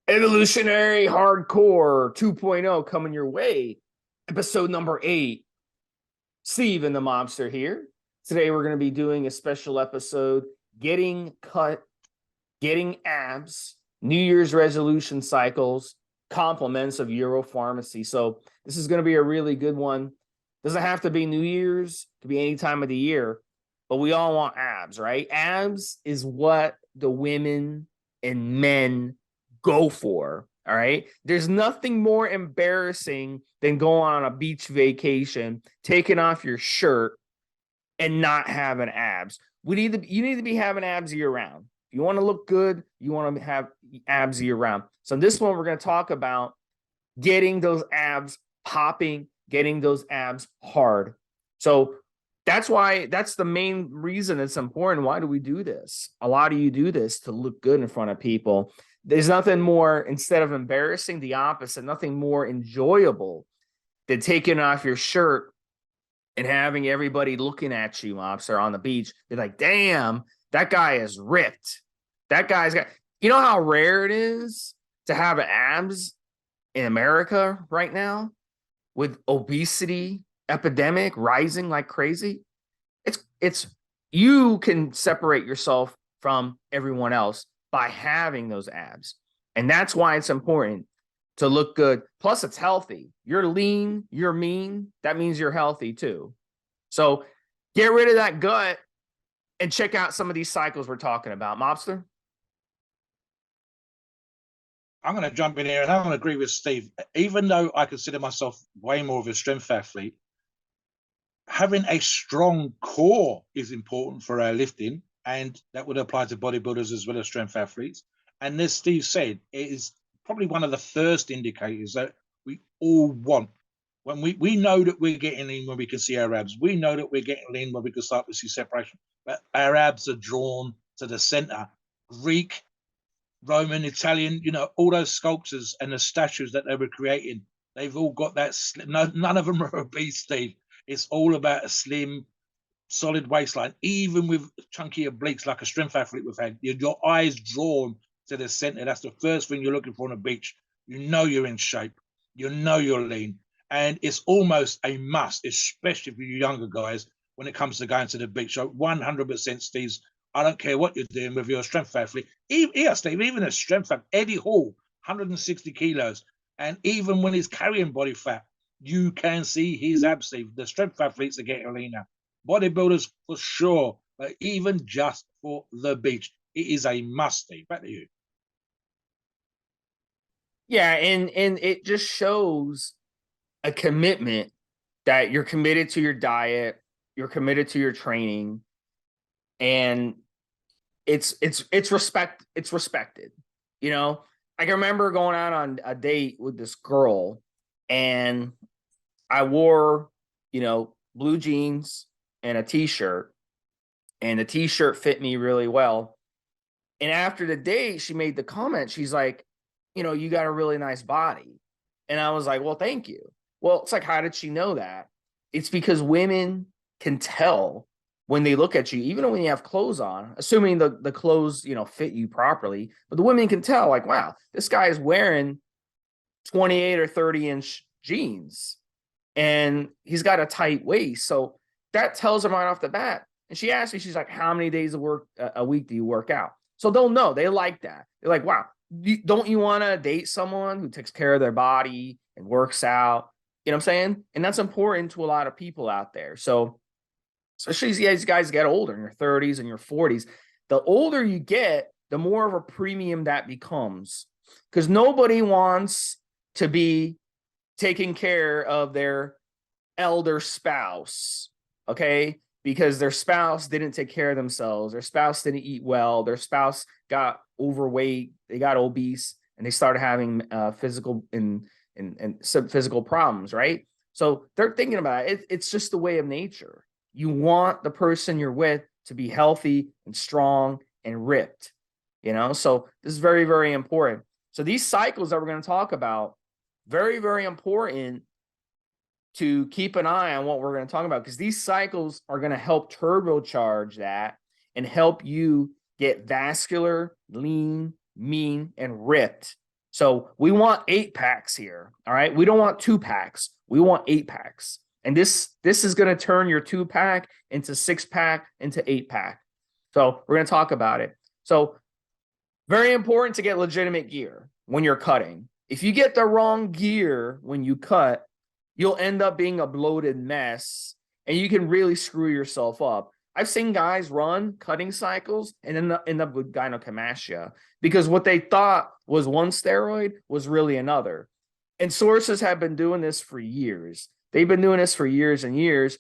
Evolutionary Hardcore 2.0 coming your way. Episode number 8. Steve and the Mobster here. Today we're going to be doing a special episode, getting cut, getting abs, New Year's resolution cycles, compliments of Euro Pharmacy. So this is going to be a really good one. Doesn't have to be New Year's, it could be any time of the year, but we all want abs, right? Abs is what the women and men go for. All right. There's nothing more embarrassing than going on a beach vacation, taking off your shirt and not having abs. You need to be having abs year round. If you want to look good, you want to have abs year round. So in this one, we're going to talk about getting those abs popping, getting those abs hard. So that's the main reason it's important. Why do we do this? A lot of you do this to look good in front of people. There's nothing more, instead of embarrassing, the opposite, nothing more enjoyable than taking off your shirt and having everybody looking at you, Mobster, on the beach. They're like, damn, that guy is ripped. That guy's got, you know how rare it is to have abs in America right now with obesity epidemic rising like crazy? It's you can separate yourself from everyone else by having those abs. And that's why it's important to look good. Plus, it's healthy. You're lean, you're mean. That means you're healthy too. So get rid of that gut and check out some of these cycles we're talking about. Mobster? I'm going to jump in here and I'm going to agree with Steve. Even though I consider myself way more of a strength athlete, having a strong core is important for our lifting. And that would apply to bodybuilders as well as strength athletes. And as Steve said, it is probably one of the first indicators that we all want. When we know that we're getting lean when we can see our abs. We know that we're getting lean when we can start to see separation. But our abs are drawn to the center. Greek, Roman, Italian, all those sculptures and the statues that they were creating, they've all got that. None of them are obese, Steve. It's all about a slim, solid waistline, even with chunky obliques like a strength athlete would have. Your eyes drawn to the center. That's the first thing you're looking for on a beach. You know you're in shape. You know you're lean. And it's almost a must, especially for you younger guys, when it comes to going to the beach. So 100% Steve's, I don't care what you're doing with your strength athlete. Yeah, Steve, even a strength athlete, Eddie Hall, 160 kilos. And even when he's carrying body fat, you can see his abs, Steve. The strength athletes are getting leaner. Bodybuilders for sure, but even just for the beach, it is a must, Steve. Back to you. Yeah, and it just shows a commitment that you're committed to your diet, you're committed to your training, and it's respected. I can remember going out on a date with this girl, and I wore, blue jeans and a t-shirt, and the t-shirt fit me really well. And after the date, she made the comment, she's like, you got a really nice body. And I was like, well, thank you. Well, it's like, how did she know that? It's because women can tell when they look at you, even when you have clothes on, assuming the clothes, fit you properly, but the women can tell, like, wow, this guy is wearing 28 or 30-inch jeans and he's got a tight waist. So that tells them right off the bat. And she asked me, she's like, how many days a week do you work out? So they'll know. They like that. They're like, wow, don't you want to date someone who takes care of their body and works out? You know what I'm saying? And that's important to a lot of people out there. So especially as these guys get older, in your 30s and your 40s, the older you get, the more of a premium that becomes. Because nobody wants to be taking care of their elder spouse, okay? Because their spouse didn't take care of themselves. Their spouse didn't eat well. Their spouse got overweight. They got obese, and they started having physical and some physical problems, right? So they're thinking about it. It's just the way of nature. You want the person you're with to be healthy and strong and ripped, So this is very, very important. So these cycles that we're going to talk about, very, very important to keep an eye on what we're going to talk about, because these cycles are going to help turbocharge that and help you get vascular, lean, mean, and ripped So we want 8-packs here. All right. We don't want 2-packs. We want 8-packs. And this is going to turn your 2-pack into 6-pack into 8-pack. So we're going to talk about it. So very important to get legitimate gear when you're cutting. If you get the wrong gear when you cut, you'll end up being a bloated mess and you can really screw yourself up. I've seen guys run cutting cycles and end up with gynecomastia because what they thought was one steroid was really another. And sources have been doing this for years. They've been doing this for years and years.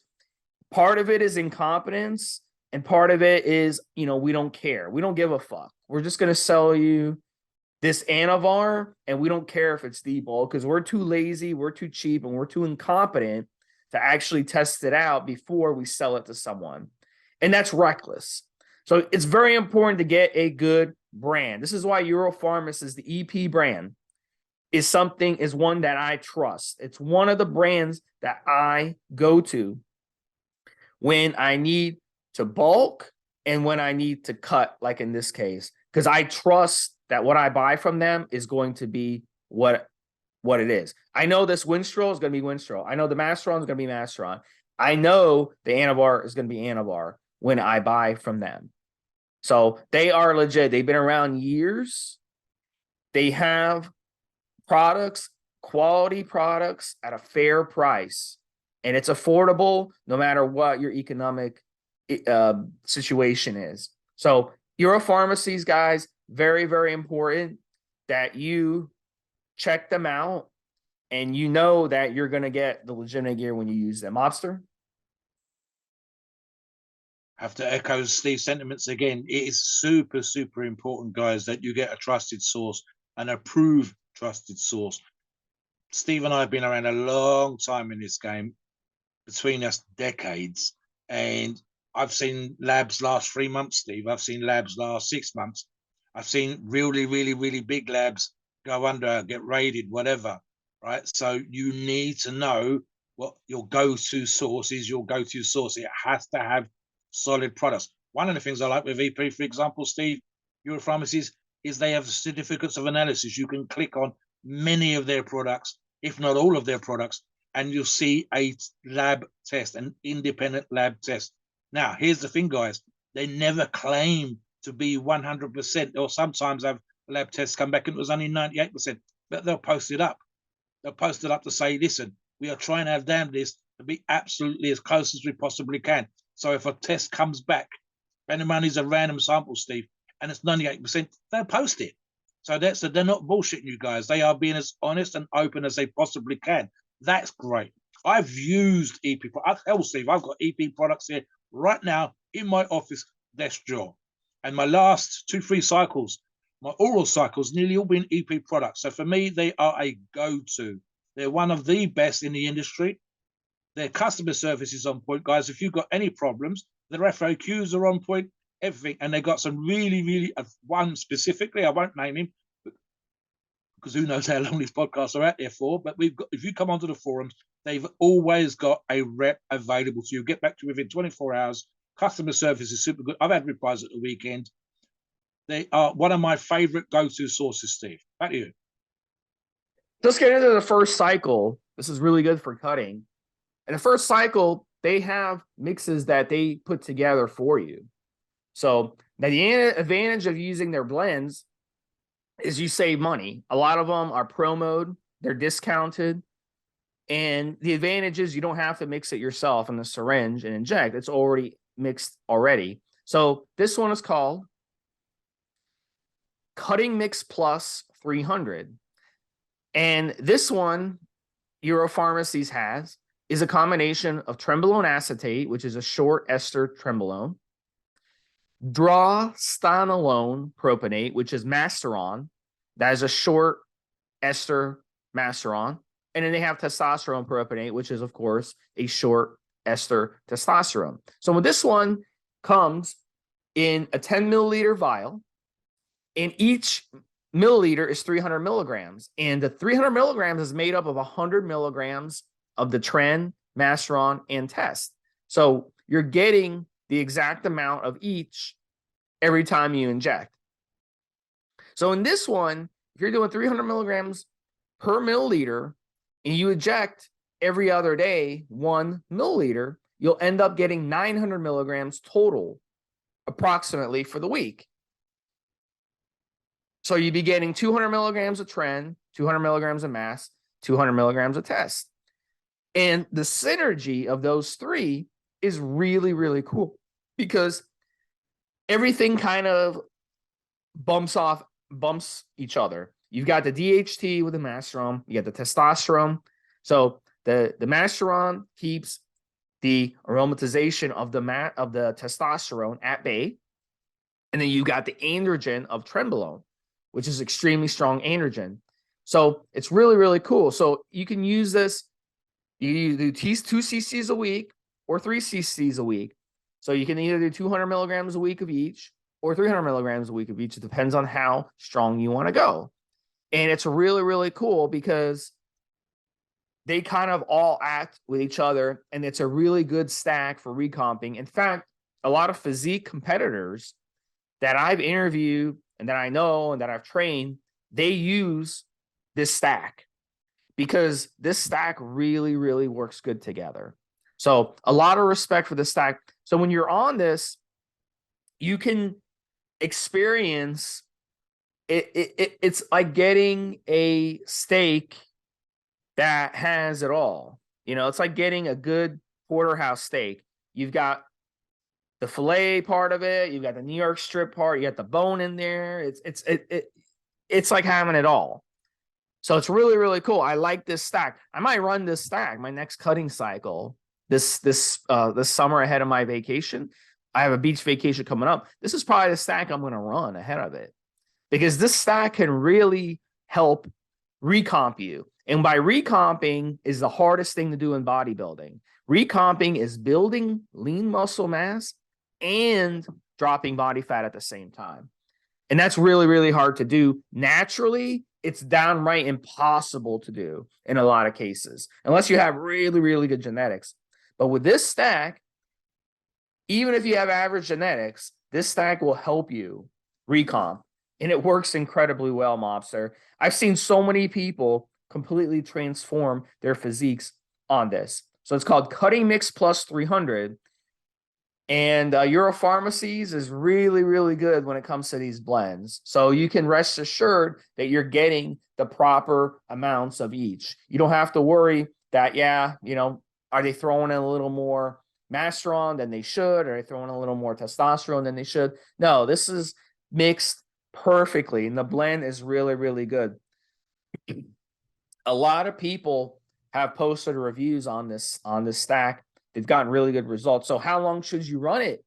Part of it is incompetence, and part of it is, we don't care. We don't give a fuck. We're just going to sell you this Anavar, and we don't care if it's D-ball because we're too lazy, we're too cheap, and we're too incompetent to actually test it out before we sell it to someone. And that's reckless. So it's very important to get a good brand. This is why EuroPharmacies, the EP brand, is one that I trust. It's one of the brands that I go to when I need to bulk and when I need to cut, like in this case, because I trust that what I buy from them is going to be what it is. I know this Winstrol is going to be Winstrol. I know the Masteron is going to be Masteron. I know the Anavar is going to be Anavar when I buy from them. So they are legit. They've been around years. They have products, quality products at a fair price. And it's affordable no matter what your economic situation is. So EuroPharmacies, guys, very, very important that you check them out and you know that you're going to get the legitimate gear when you use them. Mobster? Have to echo Steve's sentiments again. It is super, super important, guys, that you get a trusted source, an approved trusted source. Steve and I have been around a long time in this game, between us decades, and I've seen labs last 3 months, Steve. I've seen labs last 6 months. I've seen really, really, really big labs go under, get raided, whatever, right? So you need to know what your go-to source is. Your go-to source, it has to have solid products. One of the things I like with EP, for example, Steve, EuroPharmacies, is they have certificates of analysis. You can click on many of their products, if not all of their products, and you'll see a lab test, an independent lab test. Now, here's the thing, guys. They never claim to be 100%, or sometimes have lab tests come back and it was only 98%, but they'll post it up. They'll post it up to say, listen, we are trying our damnedest to be absolutely as close as we possibly can. So if a test comes back, and the money's a random sample, Steve, and it's 98%, they'll post it. So they're not bullshitting you guys. They are being as honest and open as they possibly can. That's great. I've used EP products. Hell, Steve, I've got EP products here right now in my office desk drawer. And my last 2-3 cycles, my oral cycles, nearly all been EP products. So for me, they are a go-to. They're one of the best in the industry. Their customer service is on point, guys. If you've got any problems, their FAQs are on point, everything. And they got some really, really, one specifically, I won't name him, because who knows how long these podcasts are out there for, but we've got, if you come onto the forums, they've always got a rep available to you. Get back to you within 24 hours. Customer service is super good. I've had replies at the weekend. They are one of my favorite go-to sources, Steve. Back to you. Let's get into the first cycle. This is really good for cutting. In the first cycle, they have mixes that they put together for you. So now the advantage of using their blends is you save money. A lot of them are promoed, they're discounted. And the advantage is you don't have to mix it yourself in the syringe and inject. It's already mixed already. So this one is called Cutting Mix Plus 300. And this one, EuroPharmacies has, is a combination of trenbolone acetate, which is a short ester trenbolone, drostanolone propionate, which is Masteron, that is a short ester Masteron, and then they have testosterone propionate, which is, of course, a short ester testosterone. So when this one comes in a 10 milliliter vial, and each milliliter is 300 milligrams, and the 300 milligrams is made up of 100 milligrams of the Tren, Masteron, and Test. So you're getting the exact amount of each every time you inject. So in this one, if you're doing 300 milligrams per milliliter and you eject every other day 1 milliliter, you'll end up getting 900 milligrams total approximately for the week. So you'd be getting 200 milligrams of tren, 200 milligrams of mass, 200 milligrams of test. And the synergy of those three is really, really cool because everything kind of bumps each other. You've got the DHT with the masteron, you got the testosterone. So the masteron keeps the aromatization of the testosterone at bay. And then you got the androgen of trenbolone, which is extremely strong androgen. So it's really, really cool. So you can use this. You do 2 cc's a week or 3 cc's a week. So you can either do 200 milligrams a week of each or 300 milligrams a week of each. It depends on how strong you want to go. And it's really, really cool because they kind of all act with each other. And it's a really good stack for recomping. In fact, a lot of physique competitors that I've interviewed and that I know and that I've trained, they use this stack because this stack really, really works good together. So a lot of respect for the stack. So when you're on this, you can experience it's like getting a steak that has it all. You know, it's like getting a good porterhouse steak. You've got the fillet part of it, you've got the New York strip part, you got the bone in there. It's like having it all. So it's really, really cool. I like this stack. I might run this stack my next cutting cycle this summer ahead of my vacation. I have a beach vacation coming up. This is probably the stack I'm going to run ahead of it because this stack can really help recomp you. And by recomping is the hardest thing to do in bodybuilding. Recomping is building lean muscle mass and dropping body fat at the same time. And that's really, really hard to do. Naturally, it's downright impossible to do in a lot of cases, unless you have really, really good genetics. But with this stack, even if you have average genetics, this stack will help you recomp. And it works incredibly well, Mobster. I've seen so many people completely transform their physiques on this. So it's called Cutting Mix Plus 300. And Euro Pharmacies is really, really good when it comes to these blends. So you can rest assured that you're getting the proper amounts of each. You don't have to worry that, are they throwing in a little more masteron than they should? Or are they throwing a little more testosterone than they should? No, this is mixed perfectly. And the blend is really, really good. A lot of people have posted reviews on this stack. They've gotten really good results. So how long should you run it?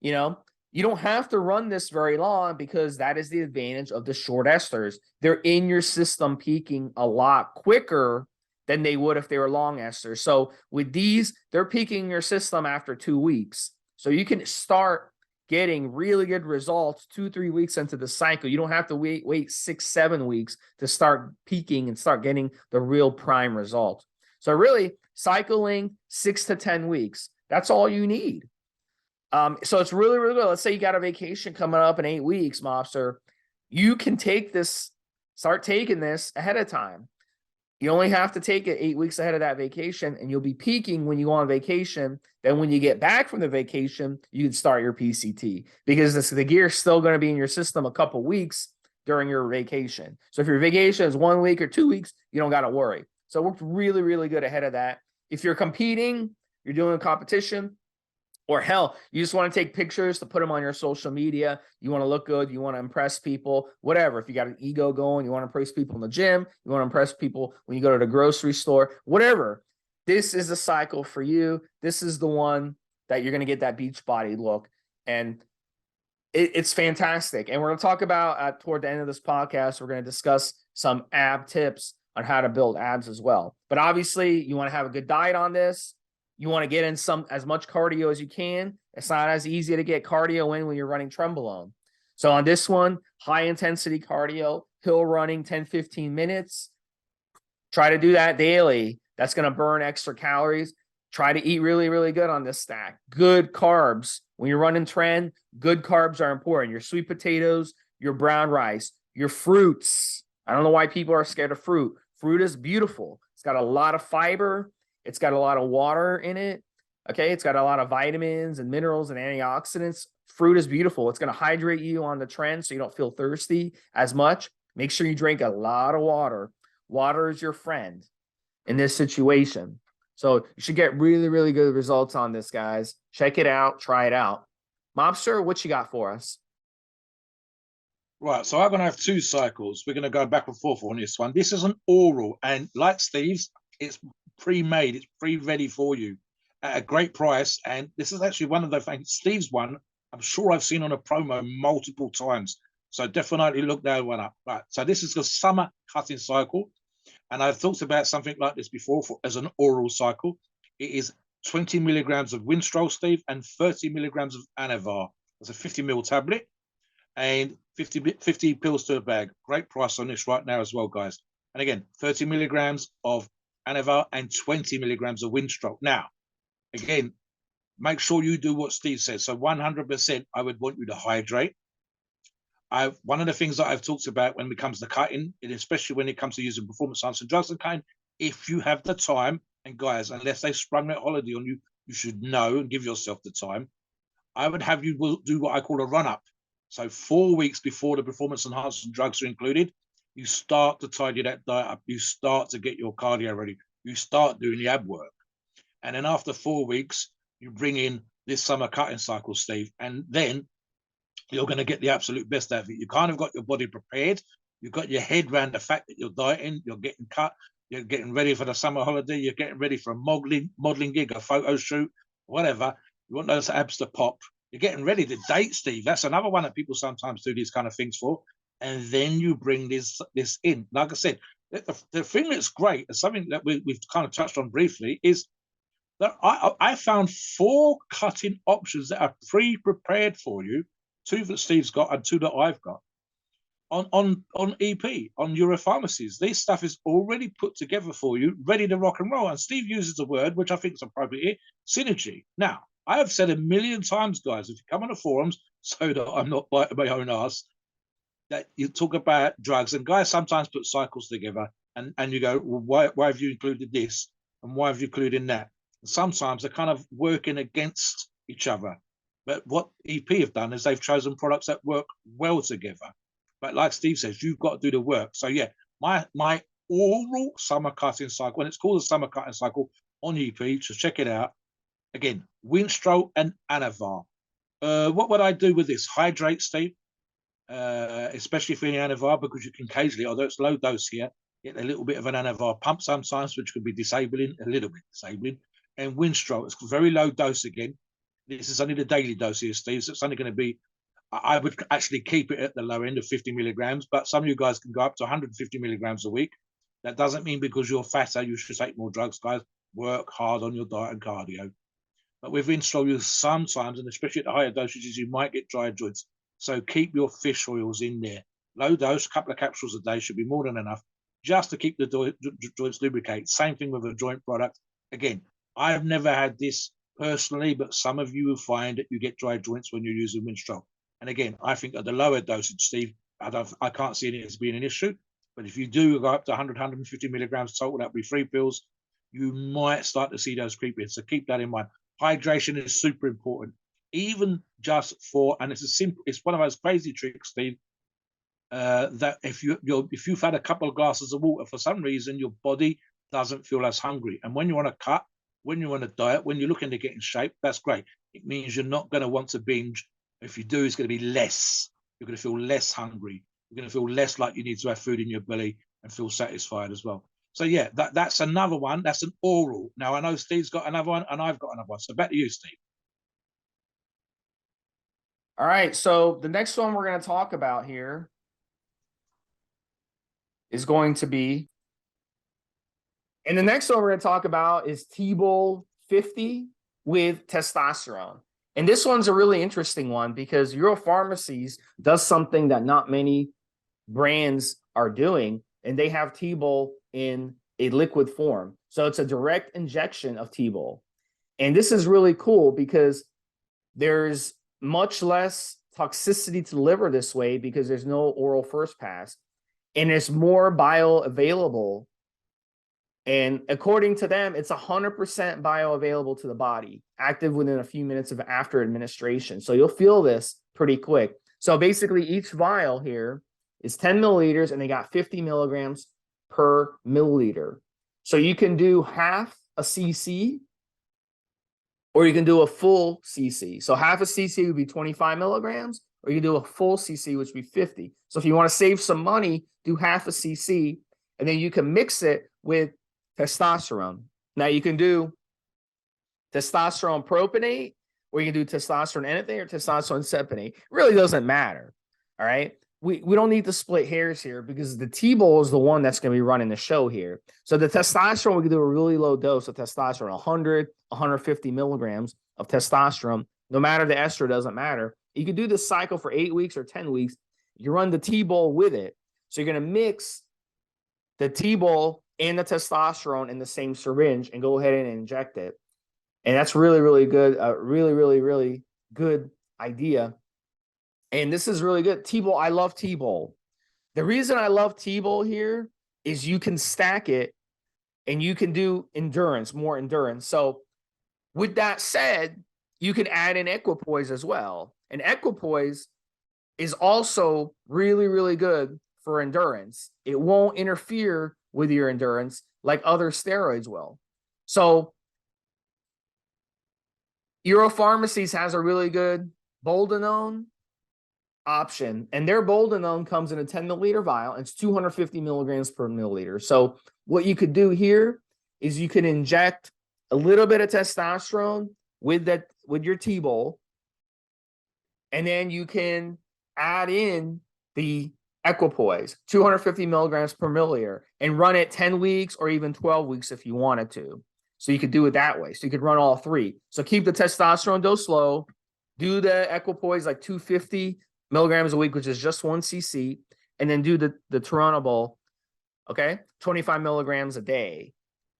You don't have to run this very long because that is the advantage of the short esters. They're in your system peaking a lot quicker than they would if they were long esters. So with these, they're peaking your system after 2 weeks. So you can start getting really good results 2-3 weeks into the cycle. You don't have to wait 6-7 weeks to start peaking and start getting the real prime result. So really cycling 6 to 10 weeks. That's all you need. So it's really, really good. Let's say you got a vacation coming up in 8 weeks, Mobster. You can start taking this ahead of time. You only have to take it 8 weeks ahead of that vacation, and you'll be peaking when you go on vacation. Then when you get back from the vacation, you can start your PCT because the gear is still going to be in your system a couple weeks during your vacation. So if your vacation is 1 week or 2 weeks, you don't got to worry. So it worked really, really good ahead of that. If you're competing, you're doing a competition, or hell, you just want to take pictures to put them on your social media. You want to look good. You want to impress people, whatever. If you got an ego going, you want to impress people in the gym. You want to impress people when you go to the grocery store, whatever. This is the cycle for you. This is the one that you're going to get that beach body look. And it's fantastic. And we're going to talk about toward the end of this podcast, we're going to discuss some ab tips on how to build abs as well. But obviously you want to have a good diet on this. You want to get in as much cardio as you can. It's not as easy to get cardio in when you're running trenbolone. So on this one, high intensity cardio, hill running 10-15 minutes. Try to do that daily. That's going to burn extra calories. Try to eat really, really good on this stack. Good carbs. When you're running tren, good carbs are important. Your sweet potatoes, your brown rice, your fruits. I don't know why people are scared of fruit. Fruit is beautiful. It's got a lot of fiber. It's got a lot of water in it. Okay. It's got a lot of vitamins and minerals and antioxidants. Fruit is beautiful. It's going to hydrate you on the trend so you don't feel thirsty as much. Make sure you drink a lot of water. Water is your friend in this situation. So you should get really, really good results on this, guys. Check it out. Try it out. Mobster, what you got for us? Right, so I'm going to have 2 cycles. We're going to go back and forth on this one. This is an oral, and like Steve's, it's pre-made, it's pre-ready for you at a great price. And this is actually one of the things, Steve's one, I'm sure I've seen on a promo multiple times. So definitely look that one up. Right, so this is the summer cutting cycle. And I've talked about something like this before as an oral cycle. It is 20 milligrams of Winstrol, Steve, and 30 milligrams of Anavar. It's a 50 ml tablet and 50 pills to a bag. Great price on this right now as well, guys. And again, 30 milligrams of Anavar and 20 milligrams of Winstrol. Now, again, make sure you do what Steve says. So 100%, I would want you to hydrate. One of the things that I've talked about when it comes to cutting, and especially when it comes to using performance enhancing drugs and cutting, if you have the time, and guys, unless they sprung that holiday on you, you should know and give yourself the time. I would have you do what I call a run-up. So 4 weeks before the performance enhancing drugs are included, you start to tidy that diet up. You start to get your cardio ready. You start doing the ab work. And then after 4 weeks, you bring in this summer cutting cycle, Steve, and then you're going to get the absolute best out of it. You kind of got your body prepared. You've got your head around the fact that you're dieting, you're getting cut, you're getting ready for the summer holiday, you're getting ready for a modeling gig, a photo shoot, whatever. You want those abs to pop. You're getting ready to date, Steve. That's another one that people sometimes do these kind of things for. And then you bring this in. Like I said, the thing that's great, and something that we've kind of touched on briefly, is that I found 4 cutting options that are pre-prepared for you. 2 that Steve's got and 2 that I've got on EP, on Euro Pharmacies. This stuff is already put together for you, ready to rock and roll. And Steve uses a word, which I think is appropriate here, synergy. Now, I have said a million times, guys, if you come on the forums, so that I'm not biting my own ass, that you talk about drugs, and guys sometimes put cycles together, and you go, well, why have you included this? And why have you included that? And sometimes they're kind of working against each other. But what EP have done is they've chosen products that work well together. But like Steve says, you've got to do the work. So yeah, my oral summer cutting cycle, and it's called the summer cutting cycle on EP, so check it out. Again, Winstrol and Anavar. What would I do with this? Hydrate, Steve, especially for the Anavar, because you can occasionally, although it's low dose here, get a little bit of an Anavar pump sometimes, which could be disabling, a little bit disabling. And Winstrol, it's very low dose again. This is only the daily dose here, Steve, so it's only going to be, I would actually keep it at the low end of 50 milligrams, but some of you guys can go up to 150 milligrams a week. That doesn't mean because you're fatter, you should take more drugs, guys. Work hard on your diet and cardio. But with Winstrol, you sometimes, and especially at the higher dosages, you might get dry joints. So keep your fish oils in there. Low dose, a couple of capsules a day should be more than enough just to keep the joints lubricate. Same thing with a joint product. Again, I've never had this personally, but some of you will find that you get dry joints when you're using Winstrol. And again, I think at the lower dosage, Steve, I can't see it as being an issue. But if you do go up to 100, 150 milligrams total, that'll be 3 pills, you might start to see those creep in. So keep that in mind. Hydration is super important, even just for, and it's one of those crazy tricks, Steve, that if you've had a couple of glasses of water, for some reason, your body doesn't feel as hungry. And when you're on a cut, when you're on a diet, when you're looking to get in shape, that's great. It means you're not going to want to binge. If you do, it's going to be less. You're going to feel less hungry. You're going to feel less like you need to have food in your belly and feel satisfied as well. So yeah, that's another one. That's an oral. Now I know Steve's got another one and I've got another one. So back to you, Steve. All right. So the next one we're going to talk about here is going to be, and the next one we're going to talk about is T-Bol 50 with testosterone. And this one's a really interesting one because EuroPharmacies does something that not many brands are doing, and they have T-Bol in a liquid form. So it's a direct injection of T-Bol. And this is really cool because there's much less toxicity to the liver this way because there's no oral first pass, and it's more bioavailable. And according to them, it's 100% bioavailable to the body, active within a few minutes of after administration. So you'll feel this pretty quick. So basically, each vial here is 10 milliliters, and they got 50 milligrams per milliliter. So you can do half a cc, or you can do a full cc. So half a cc would be 25 milligrams, or you can do a full cc, which would be 50. So if you want to save some money, do half a cc, and then you can mix it with testosterone. Now you can do testosterone propionate, or you can do testosterone anything or testosterone saponate. It really doesn't matter. All right. We don't need to split hairs here because the T-bol is the one that's going to be running the show here. So the testosterone, we can do a really low dose of testosterone, 100, 150 milligrams of testosterone. No matter the ester, doesn't matter. You can do this cycle for 8 weeks or 10 weeks. You run the T-bol with it. So you're going to mix the T-bol and the testosterone in the same syringe and go ahead and inject it. And that's really, really good. Really, really, really good idea. And this is really good. T-bol, I love T-bol. The reason I love T-bol here is you can stack it and you can do endurance, more endurance. So with that said, you can add in equipoise as well. And equipoise is also really, really good for endurance. It won't interfere with your endurance like other steroids will. So EuroPharmacies has a really good boldenone option, and their boldenone comes in a 10 milliliter vial, and it's 250 milligrams per milliliter. So what you could do here is you can inject a little bit of testosterone with your T-bol, and then you can add in the equipoise, 250 milligrams per milliliter, and run it 10 weeks or even 12 weeks if you wanted to. So you could do it that way. So you could run all three. So keep the testosterone dose low, do the equipoise like 250 milligrams a week, which is just 1 cc, and then do the Turinabol, okay, 25 milligrams a day.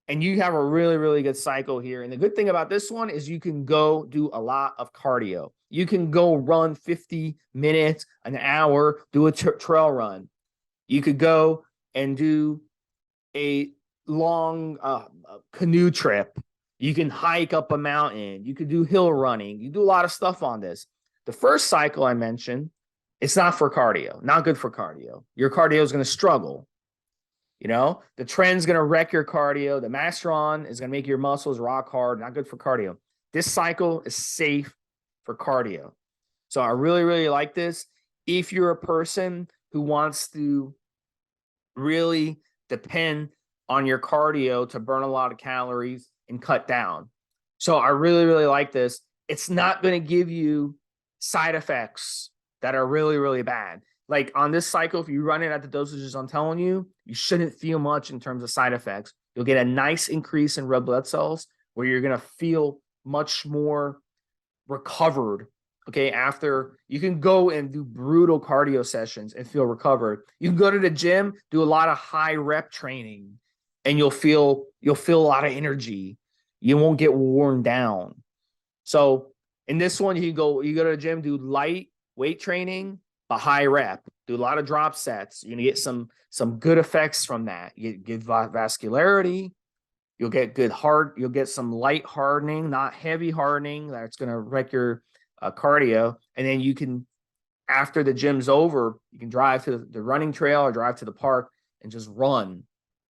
And you have a really, really good cycle here. And the good thing about this one is you can go do a lot of cardio. You can go run 50 minutes, an hour, do a trail run. You could go and do a long canoe trip. You can hike up a mountain. You could do hill running. You do a lot of stuff on this. The first cycle I mentioned, it's not for cardio, not good for cardio. Your cardio is going to struggle. You know, the trend's going to wreck your cardio. The Masteron is going to make your muscles rock hard, not good for cardio. This cycle is safe for cardio. So I really, really like this. If you're a person who wants to really depend on your cardio to burn a lot of calories and cut down. So I really, really like this. It's not going to give you side effects that are really, really bad. Like on this cycle, if you run it at the dosages I'm telling you, you shouldn't feel much in terms of side effects. You'll get a nice increase in red blood cells where you're going to feel much more recovered. Okay, after you can go and do brutal cardio sessions and feel recovered. You can go to the gym, do a lot of high rep training, and you'll feel a lot of energy. You won't get worn down. So in this one, you go to the gym, do light weight training, but high rep. Do a lot of drop sets. You're gonna get some good effects from that. You get vascularity. You'll get good heart. You'll get some light hardening, not heavy hardening. That's gonna wreck your cardio. And then you can, after the gym's over, you can drive to the running trail or drive to the park and just run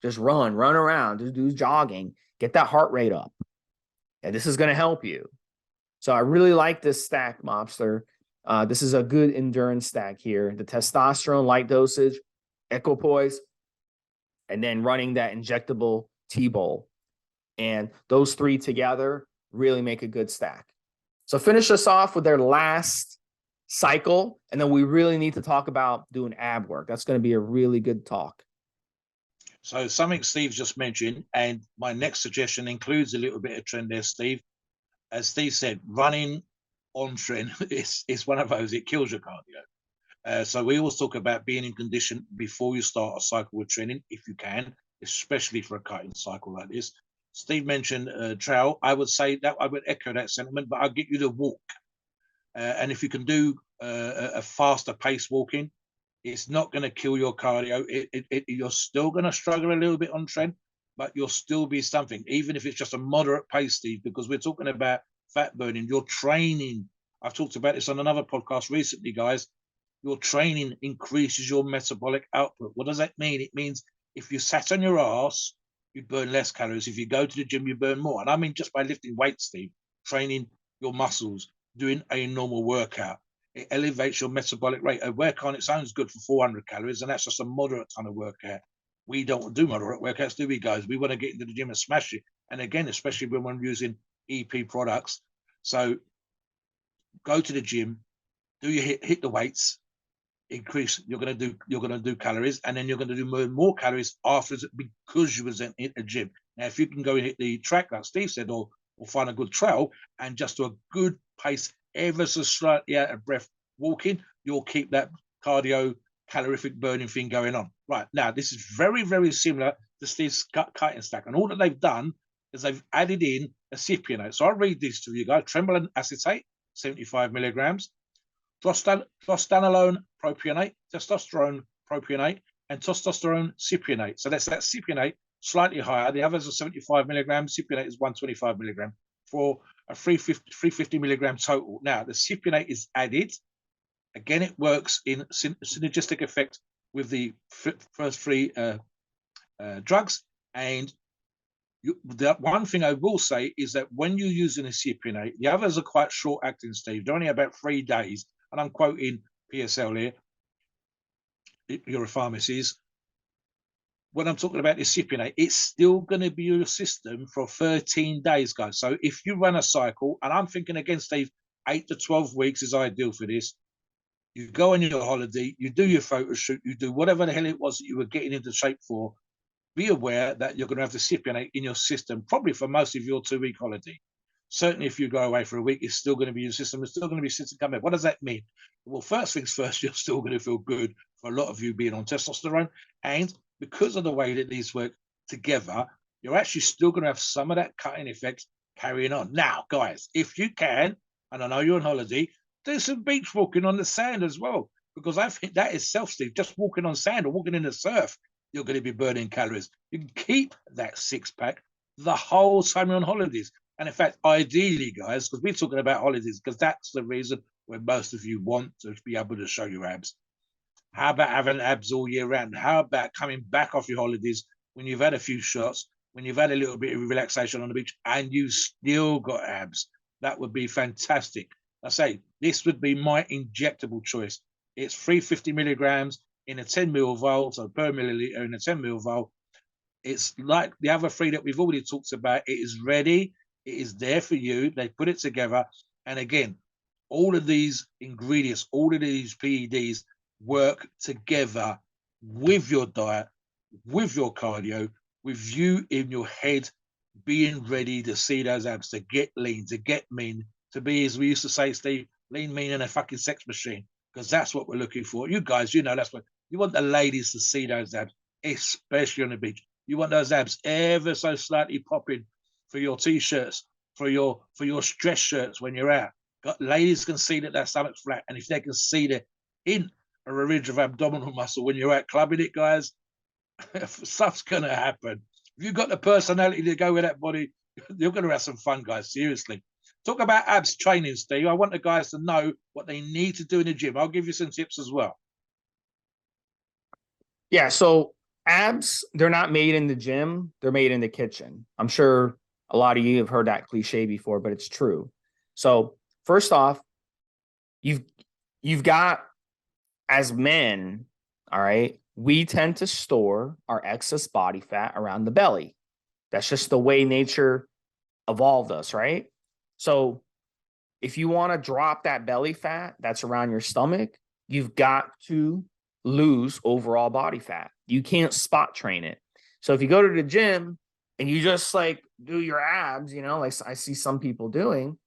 around, do jogging, get that heart rate up. And this is going to help you. So I really like this stack, Mobster. This is a good endurance stack here. The testosterone light dosage, equipoise, and then running that injectable T-bol. And those three together really make a good stack. So finish us off with their last cycle, and then we really need to talk about doing ab work. That's going to be a really good talk. So something Steve just mentioned, and my next suggestion includes a little bit of trend there, Steve. As Steve said, running on trend is one of those, it kills your cardio. So we always talk about being in condition before you start a cycle with training, if you can, especially for a cutting cycle like this. Steve mentioned trail. I would say that I would echo that sentiment, but I'll get you to walk. And if you can do a faster pace walking. It's not going to kill your cardio. You're still going to struggle a little bit on trend, but you'll still be something, even if it's just a moderate pace, Steve, because we're talking about fat burning. Your training, I've talked about this on another podcast recently, guys. Your training increases your metabolic output. What does that mean? It means if you sat on your ass, you burn less calories. If you go to the gym, you burn more. And I mean just by lifting weights, Steve, training your muscles, doing a normal workout. It elevates your metabolic rate. A workout on its own is good for 400 calories, and that's just a moderate ton of workout. We don't do moderate workouts, do we, guys? We want to get into the gym and smash it. And again, especially when we're using EP products. So go to the gym, do your hit the weights, increase. You're going to do calories, and then you're going to do more calories afterwards because you was in the gym. Now, if you can go and hit the track, like Steve said, or find a good trail and just do a good pace, ever so slightly out of breath walking, you'll keep that cardio calorific burning thing going on. Right now, this is very, very similar to Steve's chitin stack, and all that they've done is they've added in a cypionate. So I'll read these to you guys: trembolone acetate, 75 milligrams, prostanolone propionate, testosterone propionate, and testosterone cypionate. So that's that cypionate slightly higher. The others are 75 milligrams. Cypionate is 125 milligram for a 350 milligram total. Now, the cypionate is added. Again, it works in synergistic effect with the first three drugs. And the one thing I will say is that when you're using a cypionate, the others are quite short acting, Steve. They're only about 3 days. And I'm quoting PSL here, Euro Pharmacies. When I'm talking about this cypionate, it's still going to be in your system for 13 days, guys. So if you run a cycle, and I'm thinking again, Steve, 8 to 12 weeks is ideal for this. You go on your holiday, you do your photo shoot, you do whatever the hell it was that you were getting into shape for. Be aware that you're going to have the cypionate in your system, probably for most of your 2-week holiday. Certainly, if you go away for a week, it's still going to be in your system. It's still going to be sitting coming. What does that mean? Well, first things first, you're still going to feel good for a lot of you being on testosterone. And because of the way that these work together, you're actually still going to have some of that cutting effect carrying on. Now, guys, if you can, and I know you're on holiday, do some beach walking on the sand as well, because I think that is self, Steve. Just walking on sand or walking in the surf, you're going to be burning calories. You can keep that 6-pack the whole time you're on holidays. And in fact, ideally, guys, because we're talking about holidays, because that's the reason where most of you want to be able to show your abs. How about having abs all year round? How about coming back off your holidays when you've had a few shots, when you've had a little bit of relaxation on the beach, and you still got abs? That would be fantastic. I say, this would be my injectable choice. It's 350 milligrams in a 10 ml vial, so per milliliter in a 10 ml vial. It's like the other three that we've already talked about. It is ready. It is there for you. They put it together. And again, all of these ingredients, all of these PEDs work together with your diet, with your cardio, with you in your head being ready to see those abs, to get lean, to get mean, to be, as we used to say, Steve, lean, mean, and a fucking sex machine, because that's what we're looking for. You guys, you know, that's what you want, the ladies to see those abs, especially on the beach. You want those abs ever so slightly popping for your t-shirts, for your dress shirts when you're out. Ladies can see that their stomach's flat, and if they can see the hint or a ridge of abdominal muscle when you're out clubbing it, guys, stuff's gonna happen. If you've got the personality to go with that body, you're gonna have some fun, guys. Seriously. Talk about abs training, Steve. I want the guys to know what they need to do in the gym. I'll give you some tips as well. Yeah, so abs, they're not made in the gym, they're made in the kitchen. I'm sure a lot of you have heard that cliche before, but it's true. So first off, you've got, as men, all right, we tend to store our excess body fat around the belly. That's just the way nature evolved us, right? So if you want to drop that belly fat that's around your stomach, you've got to lose overall body fat. You can't spot train it. So if you go to the gym and you just like do your abs, you know, like I see some people doing,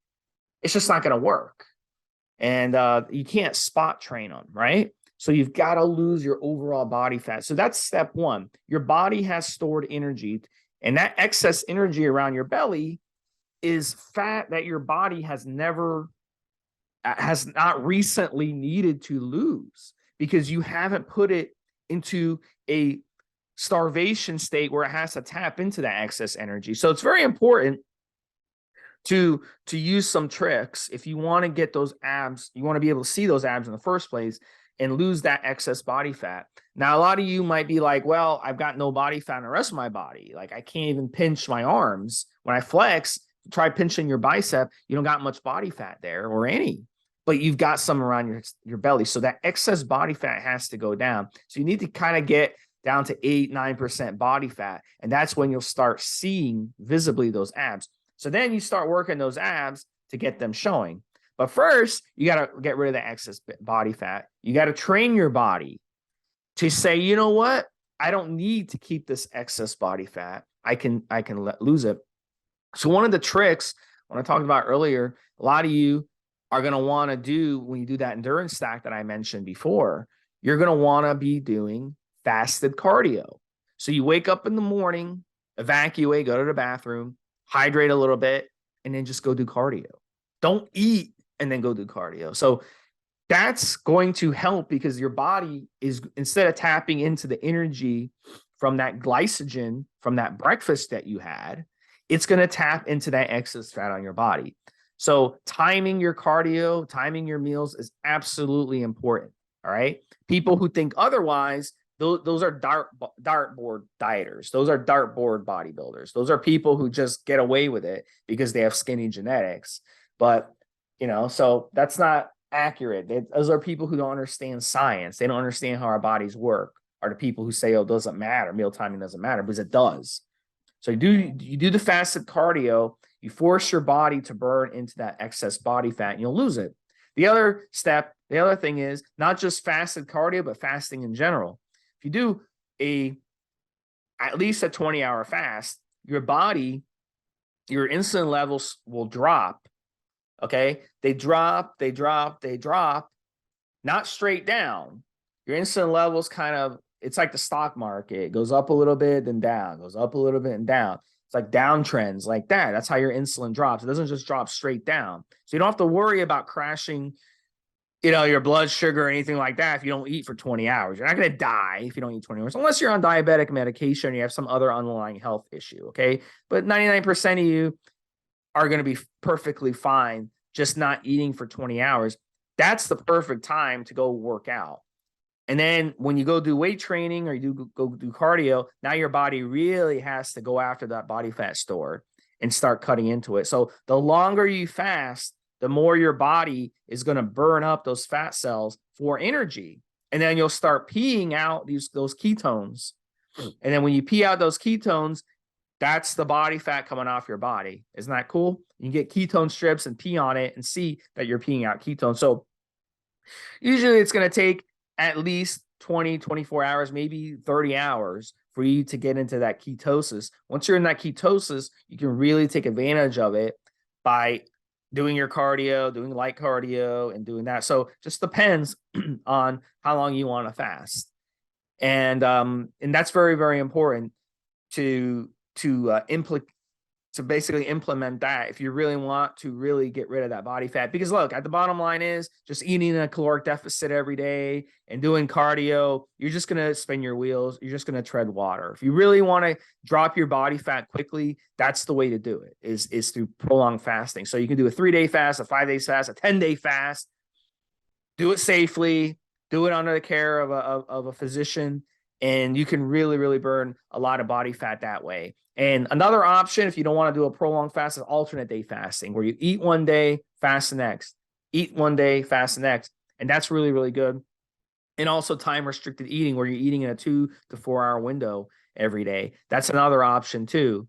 it's just not going to work. And you can't spot train them, right? So you've got to lose your overall body fat. So that's step one. Your body has stored energy, and that excess energy around your belly is fat that your body has never has not recently needed to lose because you haven't put it into a starvation state where it has to tap into that excess energy. So it's very important to use some tricks if you want to get those abs. You want to be able to see those abs in the first place and lose that excess body fat. Now, a lot of you might be like, well, I've got no body fat in the rest of my body. Like I can't even pinch my arms. When I flex, try pinching your bicep, you don't got much body fat there or any, but you've got some around your belly. So that excess body fat has to go down. So you need to kind of get down to 8-9% body fat. And that's when you'll start seeing visibly those abs. So then you start working those abs to get them showing. But first, you got to get rid of the excess body fat. You got to train your body to say, you know what? I don't need to keep this excess body fat. I can lose it. So one of the tricks, when I talked about earlier, a lot of you are going to want to do, when you do that endurance stack that I mentioned before, you're going to want to be doing fasted cardio. So you wake up in the morning, evacuate, go to the bathroom, hydrate a little bit, and then just go do cardio. Don't eat and then go do cardio. So that's going to help because your body is, instead of tapping into the energy from that glycogen, from that breakfast that you had, it's going to tap into that excess fat on your body. So timing your cardio, timing your meals is absolutely important. All right. People who think otherwise, those are dartboard dieters. Those are dartboard bodybuilders. Those are people who just get away with it because they have skinny genetics. But, you know, so that's not accurate. Those are people who don't understand science. They don't understand how our bodies work. Are the people who say, oh, it doesn't matter. Meal timing doesn't matter, because it does. So you do the fasted cardio, you force your body to burn into that excess body fat, and you'll lose it. The other thing is not just fasted cardio, but fasting in general. If you do at least a 20-hour fast, your body, your insulin levels will drop. Okay. They drop, not straight down. Your insulin levels it's like the stock market. It goes up a little bit, then down, goes up a little bit and down. It's like downtrends like that. That's how your insulin drops. It doesn't just drop straight down. So you don't have to worry about crashing, your blood sugar or anything like that if you don't eat for 20 hours. You're not going to die if you don't eat 20 hours, unless you're on diabetic medication or you have some other underlying health issue. Okay. But 99% of you are going to be perfectly fine just not eating for 20 hours. That's the perfect time to go work out. And then when you go do weight training or you go do cardio, now your body really has to go after that body fat store and start cutting into it. So the longer you fast, the more your body is going to burn up those fat cells for energy. And then you'll start peeing out those ketones. And then when you pee out those ketones, that's the body fat coming off your body. Isn't that cool? You can get ketone strips and pee on it and see that you're peeing out ketones. So usually it's going to take at least 20, 24 hours, maybe 30 hours for you to get into that ketosis. Once you're in that ketosis, you can really take advantage of it by doing your cardio, doing light cardio and doing that. So just depends on how long you want to fast. And that's very, very important to basically implement that if you really want to really get rid of that body fat. Because look, at the bottom line is just eating a caloric deficit every day and doing cardio, you're just going to spin your wheels. You're just going to tread water. If you really want to drop your body fat quickly, that's the way to do it, is through prolonged fasting. So you can do a 3-day fast, a 5-day fast, a 10-day fast, do it safely, do it under the care of a physician, and you can really, really burn a lot of body fat that way. And another option, if you don't want to do a prolonged fast, is alternate day fasting, where you eat one day, fast the next, eat one day, fast the next. And that's really, really good. And also time restricted eating, where you're eating in a 2 to 4 hour window every day. That's another option too.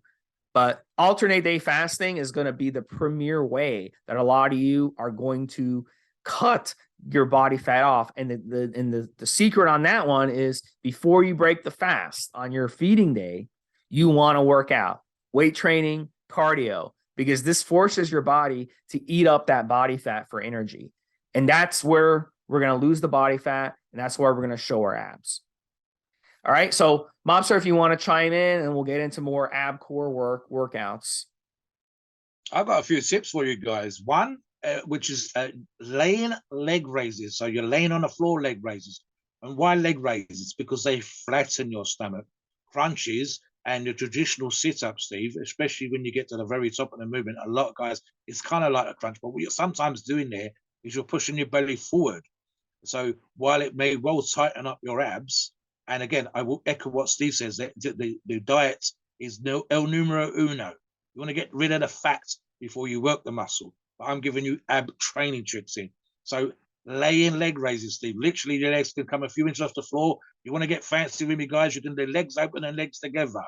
But alternate day fasting is going to be the premier way that a lot of you are going to cut your body fat off. And the secret on that one is, before you break the fast on your feeding day, you want to work out, weight training, cardio, because this forces your body to eat up that body fat for energy. And that's where we're going to lose the body fat, and that's where we're going to show our abs. All right. So Mobster, if you want to chime in, and we'll get into more ab core workouts. I've got a few tips for you guys. One, which is laying leg raises. So you're laying on the floor, leg raises. And why leg raises? Because they flatten your stomach. Crunches and your traditional sit-up, Steve, especially when you get to the very top of the movement, a lot of guys, it's kind of like a crunch. But what you're sometimes doing there is you're pushing your belly forward. So while it may well tighten up your abs, and again, I will echo what Steve says, that the diet is no el numero uno. You want to get rid of the fat before you work the muscle. But I'm giving you ab training tricks in. So lay in leg raises, Steve. Literally, your legs can come a few inches off the floor. You want to get fancy with me, guys, you can do legs open and legs together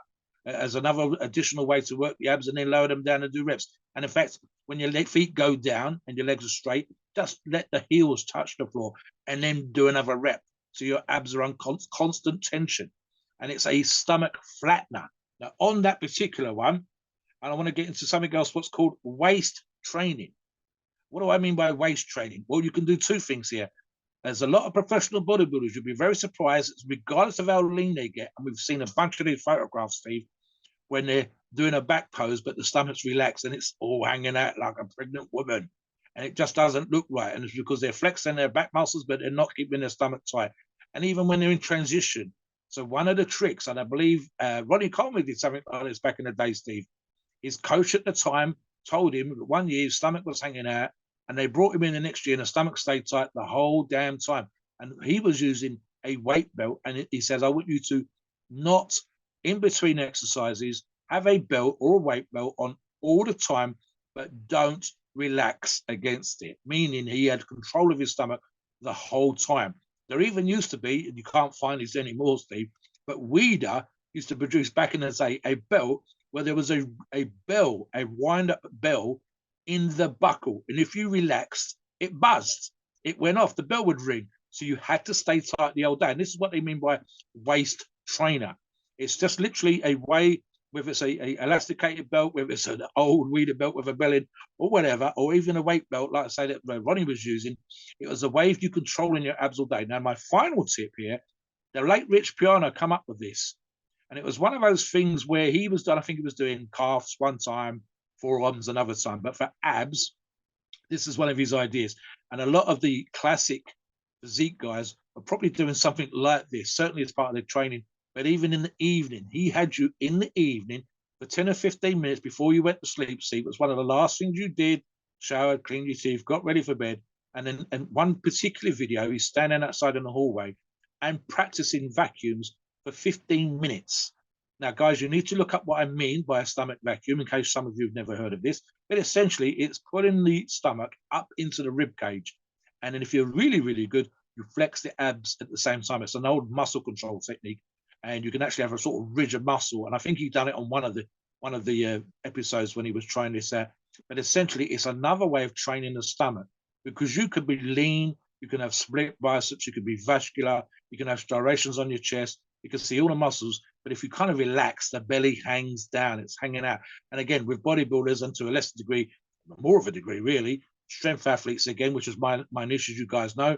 as another additional way to work the abs, and then lower them down and do reps. And in fact, when your feet go down and your legs are straight, just let the heels touch the floor and then do another rep. So your abs are on constant tension. And it's a stomach flattener. Now, on that particular one, and I want to get into something else, what's called waist training. What do I mean by waist training? Well, you can do two things here. There's a lot of professional bodybuilders. You'll be very surprised, regardless of how lean they get. And we've seen a bunch of these photographs, Steve, when they're doing a back pose, but the stomach's relaxed and it's all hanging out like a pregnant woman. And it just doesn't look right. And it's because they're flexing their back muscles, but they're not keeping their stomach tight. And even when they're in transition. So one of the tricks, and I believe Ronnie Coleman did something like this back in the day, Steve, his coach at the time told him that 1 year his stomach was hanging out, and they brought him in the next year and the stomach stayed tight the whole damn time. And he was using a weight belt. And he says, I want you to not, in between exercises, have a belt or a weight belt on all the time, but don't relax against it. Meaning he had control of his stomach the whole time. There even used to be, and you can't find this anymore, Steve, but Weider used to produce back in the day a belt where there was a bell, a wind-up bell in the buckle. And if you relaxed, it buzzed. It went off. The bell would ring. So you had to stay tight the whole day. And this is what they mean by waist trainer. It's just literally a way, whether it's a elasticated belt, whether it's an old Weider belt with a bell in, or whatever, or even a weight belt, like I say that Ronnie was using. It was a way of you controlling your abs all day. Now, my final tip here, the late Rich Piano come up with this. And it was one of those things where he was done, I think he was doing calves one time, forearms another time. But for abs, this is one of his ideas. And a lot of the classic physique guys are probably doing something like this, certainly as part of their training. But even in the evening, he had you in the evening for 10 or 15 minutes before you went to sleep. See, it was one of the last things you did, showered, cleaned your teeth, got ready for bed. And then in one particular video, he's standing outside in the hallway and practicing vacuums for 15 minutes. Now, guys, you need to look up what I mean by a stomach vacuum in case some of you have never heard of this. But essentially, it's putting the stomach up into the rib cage. And then if you're really, really good, you flex the abs at the same time. It's an old muscle control technique. And you can actually have a sort of rigid muscle. And I think he done it on one of the episodes when he was trying this out. But essentially, it's another way of training the stomach, because you could be lean, you can have split biceps, you can be vascular, you can have striations on your chest, you can see all the muscles. But if you kind of relax, the belly hangs down, it's hanging out. And again, with bodybuilders, and to a lesser degree, more of a degree really, strength athletes again, which is my niche, as you guys know,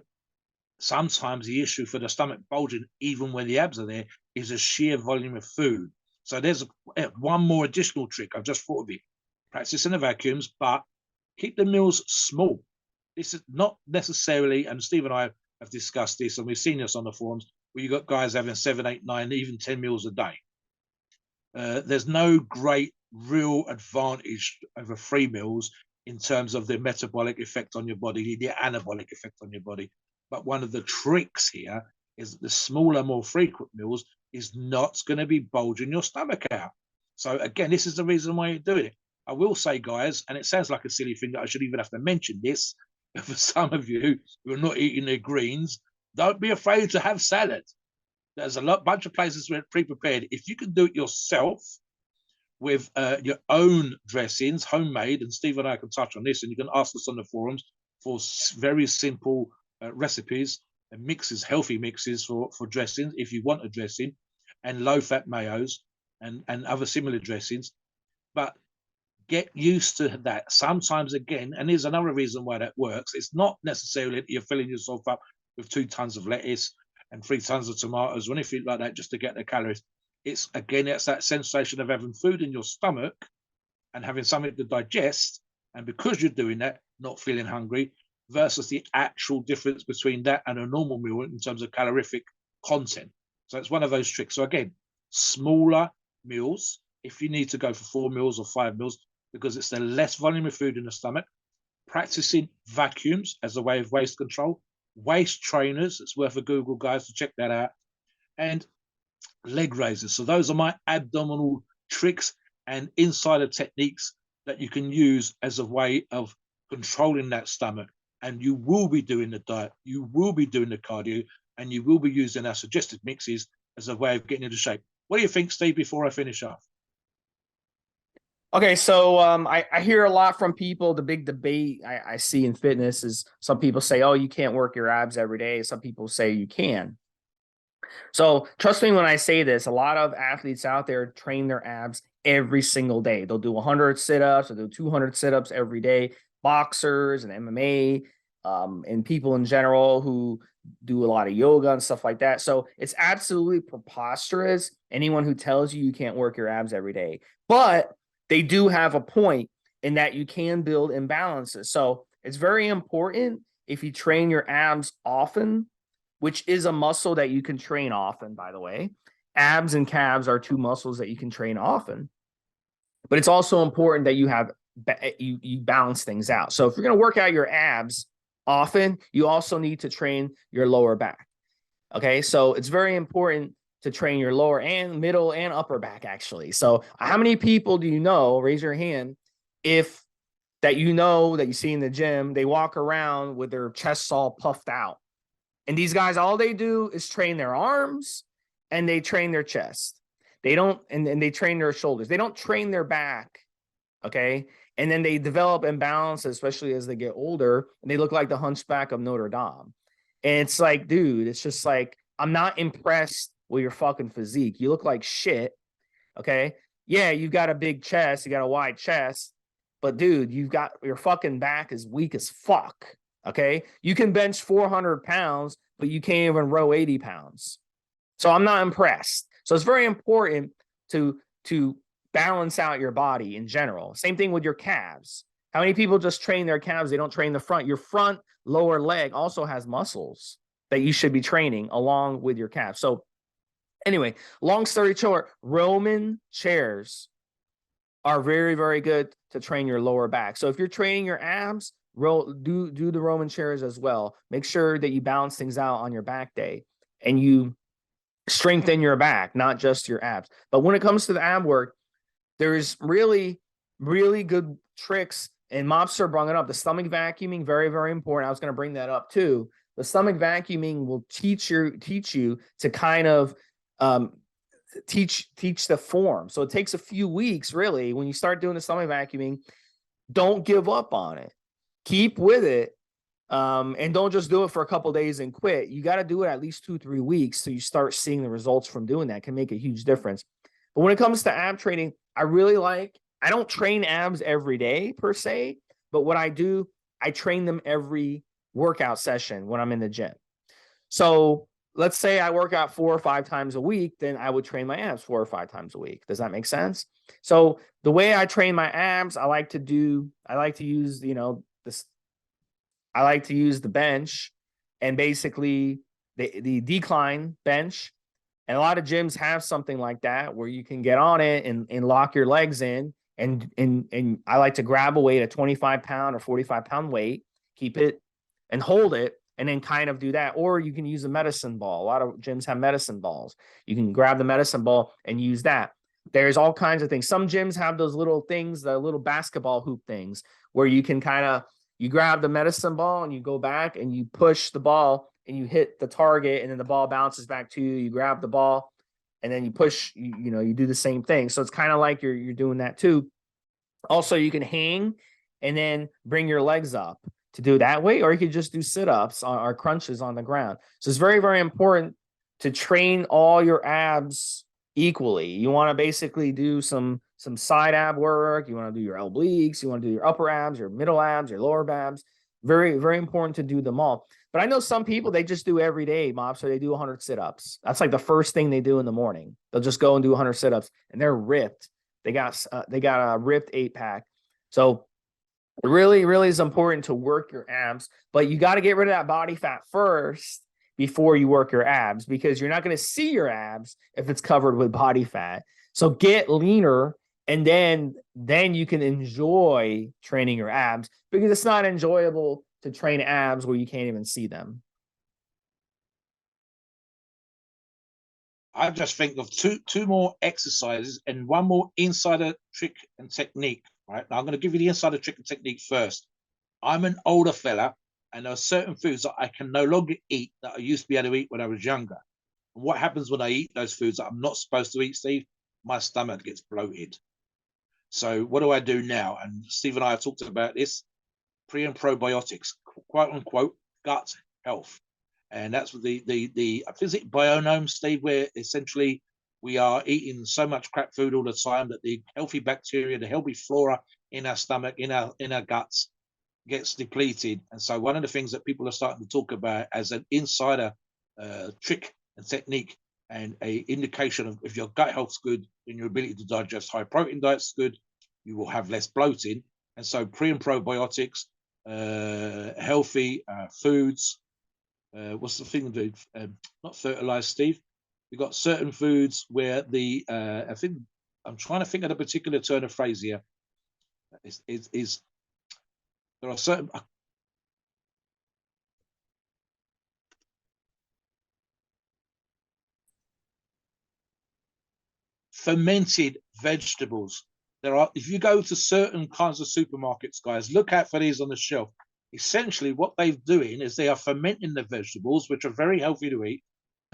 sometimes the issue for the stomach bulging, even when the abs are there, is a sheer volume of food. So there's one more additional trick. I've just thought of it. Practice in the vacuums, but keep the meals small. This is not necessarily, and Steve and I have discussed this, and we've seen this on the forums, where you've got guys having 7, 8, 9, even 10 meals a day. There's no great real advantage over 3 meals in terms of the metabolic effect on your body, the anabolic effect on your body. But one of the tricks here is that the smaller, more frequent meals is not going to be bulging your stomach out. So again, this is the reason why you're doing it. I will say, guys, and it sounds like a silly thing that I should even have to mention this, but for some of you who are not eating their greens, don't be afraid to have salad. There's a bunch of places where it's pre-prepared. If you can do it yourself with your own dressings, homemade, and Steve and I can touch on this, and you can ask us on the forums for very simple recipes and mixes, healthy mixes for dressings, if you want a dressing, and low-fat mayos and other similar dressings. But get used to that. Sometimes, again, and here's another reason why that works, it's not necessarily that you're filling yourself up with 2 tons of lettuce and 3 tons of tomatoes or anything like that just to get the calories. It's, again, it's that sensation of having food in your stomach and having something to digest. And because you're doing that, not feeling hungry, versus the actual difference between that and a normal meal in terms of calorific content. So it's one of those tricks. So again, smaller meals, if you need to go for 4 meals or 5 meals, because it's the less volume of food in the stomach, practicing vacuums as a way of waste control, waist trainers, it's worth a Google, guys, to check that out, and leg raises. So those are my abdominal tricks and insider techniques that you can use as a way of controlling that stomach. And you will be doing the diet, you will be doing the cardio, and you will be using our suggested mixes as a way of getting into shape. What do you think, Steve, before I finish off? Okay, so I hear a lot from people. The big debate I see in fitness is some people say, oh, you can't work your abs every day. Some people say you can. So trust me when I say this, a lot of athletes out there train their abs every single day. They'll do 100 sit-ups, or do 200 sit-ups every day. Boxers and MMA, and people in general who do a lot of yoga and stuff like that. So it's absolutely preposterous, anyone who tells you you can't work your abs every day. But they do have a point in that you can build imbalances. So it's very important, if you train your abs often, which is a muscle that you can train often, by the way. Abs and calves are 2 muscles that you can train often. But it's also important that you balance things out. So if you're going to work out your abs often, you also need to train your lower back. Okay, so it's very important to train your lower and middle and upper back, actually. So how many people do you know, raise your hand, if that you see in the gym, they walk around with their chests all puffed out? And these guys, all they do is train their arms and they train their chest. They don't, and they train their shoulders. They don't train their back. Okay. And then they develop imbalances, especially as they get older, and they look like the hunchback of Notre Dame. And it's like, dude, it's just like, I'm not impressed with your fucking physique. You look like shit. Okay. Yeah, you've got a big chest, you got a wide chest, but dude, your fucking back is weak as fuck. Okay. You can bench 400 pounds, but you can't even row 80 pounds. So I'm not impressed. So it's very important to balance out your body in general. Same thing with your calves. How many people just train their calves? They don't train the front. Your front lower leg also has muscles that you should be training along with your calves. So anyway, long story short, Roman chairs are very, very good to train your lower back. So if you're training your abs, do the Roman chairs as well. Make sure that you balance things out on your back day and you strengthen your back, not just your abs. But when it comes to the ab work, there's really, really good tricks. And Mobster brought it up. The stomach vacuuming, very, very important. I was going to bring that up too. The stomach vacuuming will teach you to kind of teach the form. So it takes a few weeks, really. When you start doing the stomach vacuuming, don't give up on it. Keep with it. And don't just do it for a couple days and quit. You got to do it at least 2-3 weeks so you start seeing the results from doing that. It can make a huge difference. But when it comes to ab training, I don't train abs every day per se, but what I do, I train them every workout session when I'm in the gym. So let's say I work out 4 or 5 times a week, then I would train my abs 4 or 5 times a week. Does that make sense? So the way I train my abs, I like to use, I like to use the bench and basically the decline bench. And a lot of gyms have something like that where you can get on it and lock your legs in. And I like to grab a weight, a 25-pound or 45-pound weight, keep it and hold it, and then kind of do that. Or you can use a medicine ball. A lot of gyms have medicine balls. You can grab the medicine ball and use that. There's all kinds of things. Some gyms have those little things, the little basketball hoop things, where you can you grab the medicine ball and you go back and you push the ball and you hit the target, and then the ball bounces back to you. You grab the ball and then you push, you do the same thing. So it's kind of like you're doing that too. Also, you can hang and then bring your legs up to do it that way, or you could just do sit-ups or crunches on the ground. So it's very, very important to train all your abs equally. You want to basically do some side ab work. You want to do your obliques. You want to do your upper abs, your middle abs, your lower abs. Very, very important to do them all. But I know some people, they just do every day, Mob. So they do 100 sit-ups. That's like the first thing they do in the morning. They'll just go and do 100 sit-ups, and they're ripped. They got a ripped 8-pack. So It really, really is important to work your abs, but you got to get rid of that body fat first before you work your abs, because you're not going to see your abs if it's covered with body fat. So get leaner, and then you can enjoy training your abs, because it's not enjoyable to train abs where you can't even see them. I just think of two more exercises and one more insider trick and technique. Right now, I'm going to give you the insider trick and technique first. I'm an older fella, and there are certain foods that I can no longer eat that I used to be able to eat when I was younger. And what happens when I eat those foods that I'm not supposed to eat, Steve? My stomach gets bloated. So what do I do now? And Steve and I have talked about this: pre and probiotics, quote unquote, gut health. And that's what the physic bionome, Steve, where essentially we are eating so much crap food all the time that the healthy bacteria, the healthy flora in our stomach, in our guts, gets depleted. And so one of the things that people are starting to talk about as an insider trick and technique and a indication of if your gut health's good and your ability to digest high protein diet's good, you will have less bloating. And so pre and probiotics, healthy foods. What's the thing, dude? Not fertilized, Steve. We've got certain foods where I think I'm trying to think of a particular turn of phrase here. Is there are certain fermented vegetables. There are, if you go to certain kinds of supermarkets, guys, look out for these on the shelf. Essentially, what they're doing is they are fermenting the vegetables, which are very healthy to eat.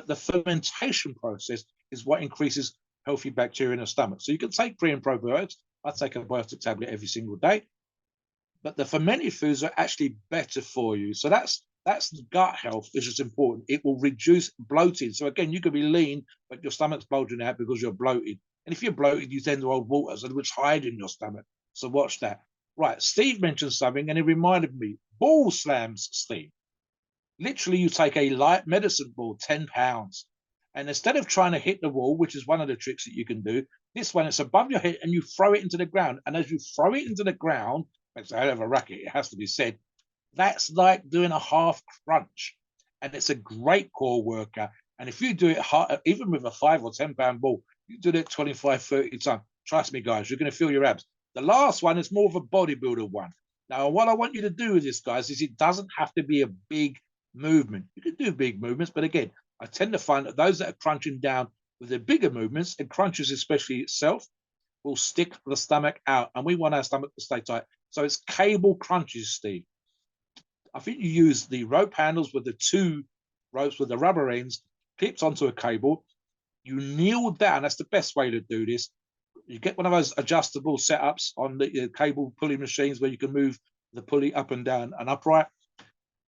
The fermentation process is what increases healthy bacteria in the stomach. So you can take pre and probiotics. I take a biotic tablet every single day, but the fermented foods are actually better for you. So that's the gut health, which is important. It will reduce bloating. So again, you could be lean, but your stomach's bulging out because you're bloated. And if you're bloated, you tend to hold water, so which hide in your stomach. So watch that. Right, Steve mentioned something, and it reminded me. Ball slams, Steve. Literally, you take a light medicine ball, 10 pounds, and instead of trying to hit the wall, which is one of the tricks that you can do, this one, it's above your head, and you throw it into the ground. And as you throw it into the ground, it's a hell of a racket, it has to be said. That's like doing a half crunch, and it's a great core worker. And if you do it hard, even with a 5 or 10 pound ball, you do it 25, 30 times. Trust me, guys, you're going to feel your abs. The last one is more of a bodybuilder one. Now, what I want you to do with this, guys, is it doesn't have to be a big movement. You can do big movements, but again, I tend to find that those that are crunching down with the bigger movements, and crunches especially itself, will stick the stomach out, and we want our stomach to stay tight. So it's cable crunches, Steve. I think you use the rope handles with the two ropes with the rubber ends clipped onto a cable. You kneel down. That's the best way to do this. You get one of those adjustable setups on the cable pulley machines where you can move the pulley up and down and upright.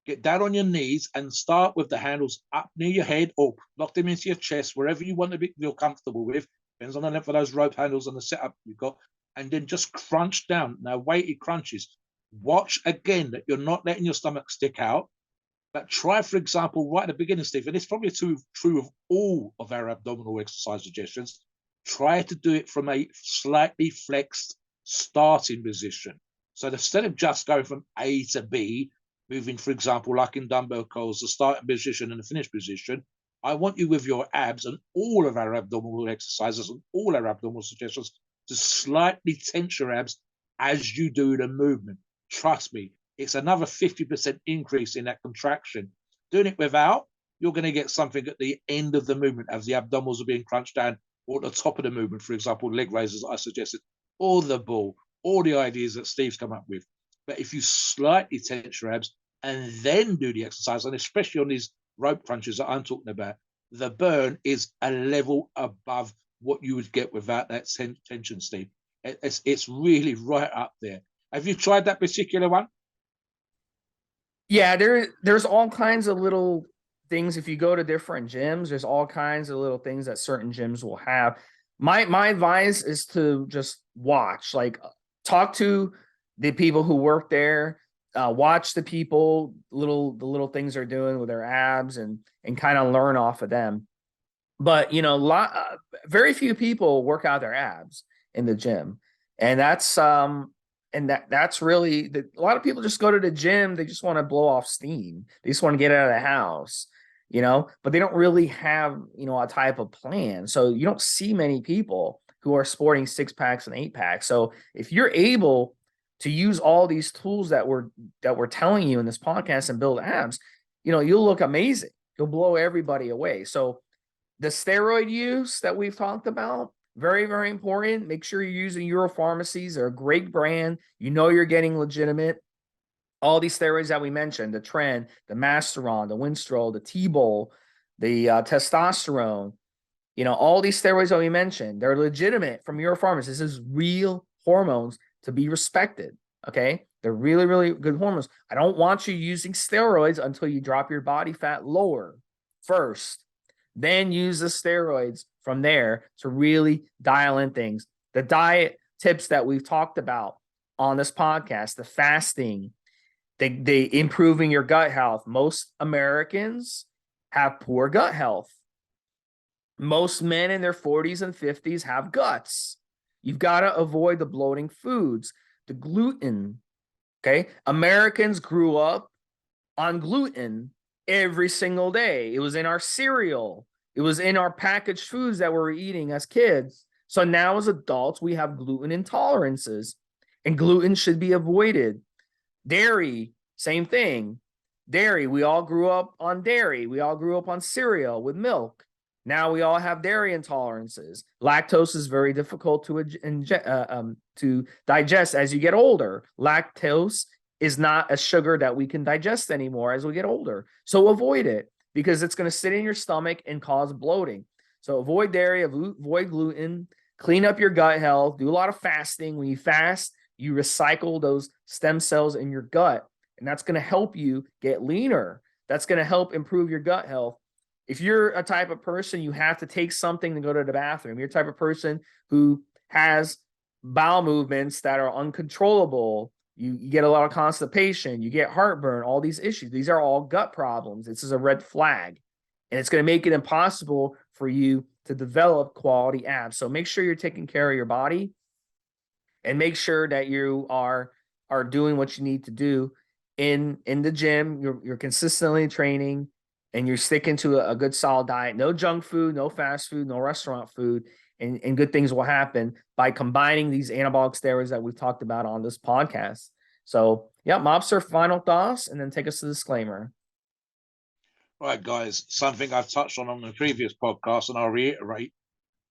Get down on your knees and start with the handles up near your head or lock them into your chest, wherever you want to feel comfortable with. Depends on the length of those rope handles and the setup you've got. And then just crunch down. Now, weighted crunches. Watch again that you're not letting your stomach stick out. But try, for example, right at the beginning, Steve, and it's probably true of all of our abdominal exercise suggestions. Try to do it from a slightly flexed starting position. So instead of just going from A to B, moving, for example, like in dumbbell curls, the starting position and the finish position, I want you with your abs and all of our abdominal exercises and all our abdominal suggestions to slightly tense your abs as you do the movement. Trust me, it's another 50% increase in that contraction. Doing it without, you're going to get something at the end of the movement as the abdominals are being crunched down, or at the top of the movement, for example, leg raises, I suggested, or the ball, all the ideas that Steve's come up with. But if you slightly tense your abs and then do the exercise, and especially on these rope crunches that I'm talking about, the burn is a level above what you would get without that tension, Steve. It's really right up there. Have you tried that particular one? Yeah, there's all kinds of little things. If you go to different gyms, there's all kinds of little things that certain gyms will have. My advice is to just watch, like talk to the people who work there, watch the people, the little things they're doing with their abs, and kind of learn off of them. But very few people work out their abs in the gym, and And that's really a lot of people just go to the gym. They just want to blow off steam. They just want to get out of the house, but they don't really have, a type of plan. So you don't see many people who are sporting 6-packs and 8-packs. So if you're able to use all these tools that we're telling you in this podcast and build abs, you'll look amazing. You'll blow everybody away. So the steroid use that we've talked about, very, very important. Make sure you're using Euro Pharmacies. They're a great brand. You're getting legitimate. All these steroids that we mentioned, the Tren, the Masteron, the Winstrol, the T-Bol, the testosterone, all these steroids that we mentioned, they're legitimate from Euro Pharmacies. This is real hormones to be respected, okay? They're really, really good hormones. I don't want you using steroids until you drop your body fat lower first. Then use the steroids from there to really dial in things. The diet tips that we've talked about on this podcast, the fasting, the improving your gut health. Most Americans have poor gut health. Most men in their 40s and 50s have guts. You've got to avoid the bloating foods, the gluten. Okay. Americans grew up on gluten every single day. It was in our cereal. It was in our packaged foods that we were eating as kids. So now as adults, we have gluten intolerances, and gluten should be avoided. Dairy, same thing. Dairy, we all grew up on dairy. We all grew up on cereal with milk. Now we all have dairy intolerances. Lactose is very difficult to digest as you get older. Lactose is not a sugar that we can digest anymore as we get older. So avoid it, because it's going to sit in your stomach and cause bloating. So avoid dairy, avoid gluten, clean up your gut health, do a lot of fasting. When you fast, you recycle those stem cells in your gut, and that's going to help you get leaner. That's going to help improve your gut health. If you're a type of person, you have to take something to go to the bathroom. You're a type of person who has bowel movements that are uncontrollable. You get a lot of constipation, you get heartburn, all these issues. These are all gut problems. This is a red flag, and it's going to make it impossible for you to develop quality abs. So make sure you're taking care of your body, and make sure that you are doing what you need to do in the gym. You're consistently training, and you're sticking to a good solid diet. No junk food, no fast food, no restaurant food. And good things will happen by combining these anabolic steroids that we've talked about on this podcast. So, yeah, Mobster, final thoughts, and then take us to the disclaimer. All right, guys, something I've touched on the previous podcast, and I'll reiterate,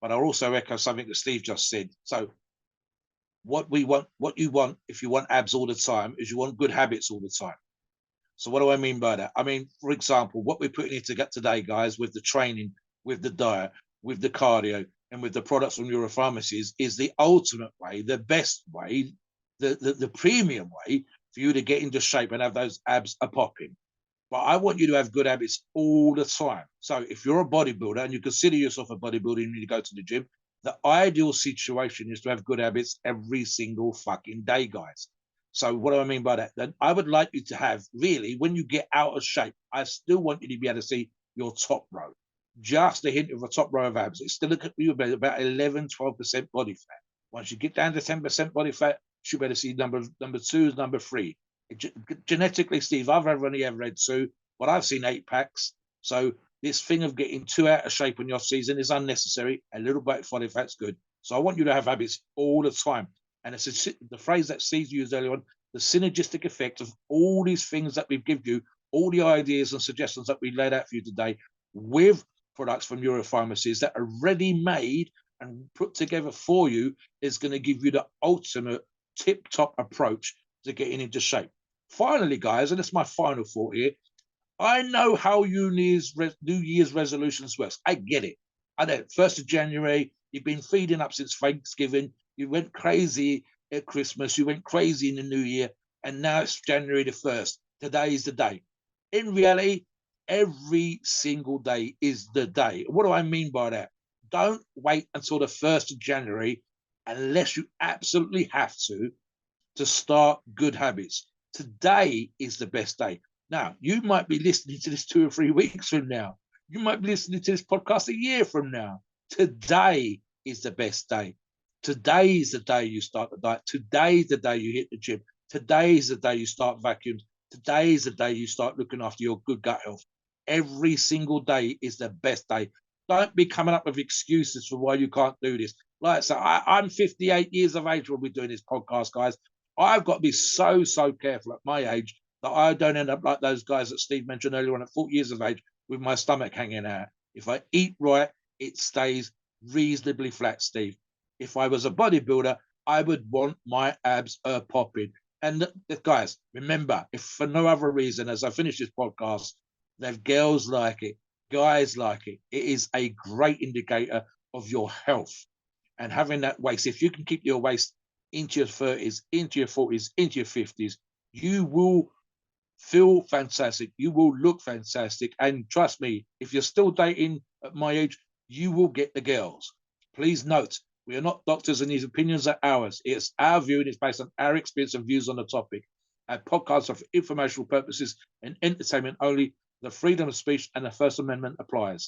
but I'll also echo something that Steve just said. So what you want, if you want abs all the time, is you want good habits all the time. So what do I mean by that? I mean, for example, what we're putting into get today, guys, with the training, with the diet, with the cardio, and with the products from Euro Pharmacies is the ultimate way, the best way, the premium way for you to get into shape and have those abs a popping. But I want you to have good habits all the time. So if you're a bodybuilder and you consider yourself a bodybuilder and you need to go to the gym, the ideal situation is to have good habits every single fucking day, guys. So what do I mean by that? Then I would like you to have, really, when you get out of shape, I still want you to be able to see your top row. Just a hint of a top row of abs. It's still look at you about 11, 12% body fat. Once you get down to 10% body fat, you should be able to see number two is number 3. Genetically, Steve, I've only ever had 2, but I've seen 8-packs. So this thing of getting too out of shape in your season is unnecessary. A little bit of body fat's good. So I want you to have habits all the time. And it's the phrase that Steve used earlier on, the synergistic effect of all these things that we've given you, all the ideas and suggestions that we laid out for you today, with products from Euro Pharmacies that are ready made and put together for you, is going to give you the ultimate tip-top approach to getting into shape. Finally, guys, and it's my final thought here, I know how New Year's resolutions works. I get it. I know. 1st of January, you've been feeding up since Thanksgiving. You went crazy at Christmas. You went crazy in the New Year. And now it's January the 1st. Today is the day. In reality, every single day is the day. What do I mean by that? Don't wait until the 1st of January, unless you absolutely have to start good habits. Today is the best day. Now, you might be listening to this 2 or 3 weeks from now. You might be listening to this podcast a year from now. Today is the best day. Today's the day you start the diet. Today's the day you hit the gym. Today's the day you start vacuums. Today's the day you start looking after your good gut health. Every single day is the best day. Don't be coming up with excuses for why you can't do this. Like I say, I'm 58 years of age when we're doing this podcast, guys. I've got to be so careful at my age that I don't end up like those guys that Steve mentioned earlier on at 40 years of age with my stomach hanging out. If I eat right, it stays reasonably flat, Steve. If I was a bodybuilder, I would want my abs popping. And guys, remember, if for no other reason, as I finish this podcast, that girls like it, guys like it, it is a great indicator of your health. And having that waist, if you can keep your waist into your 30s, into your 40s, into your 50s, you will feel fantastic. You will look fantastic. And trust me, if you're still dating at my age, you will get the girls. Please note, we are not doctors and these opinions are ours. It's our view and it's based on our experience and views on the topic. Our podcasts are for informational purposes and entertainment only. The freedom of speech and the First Amendment applies.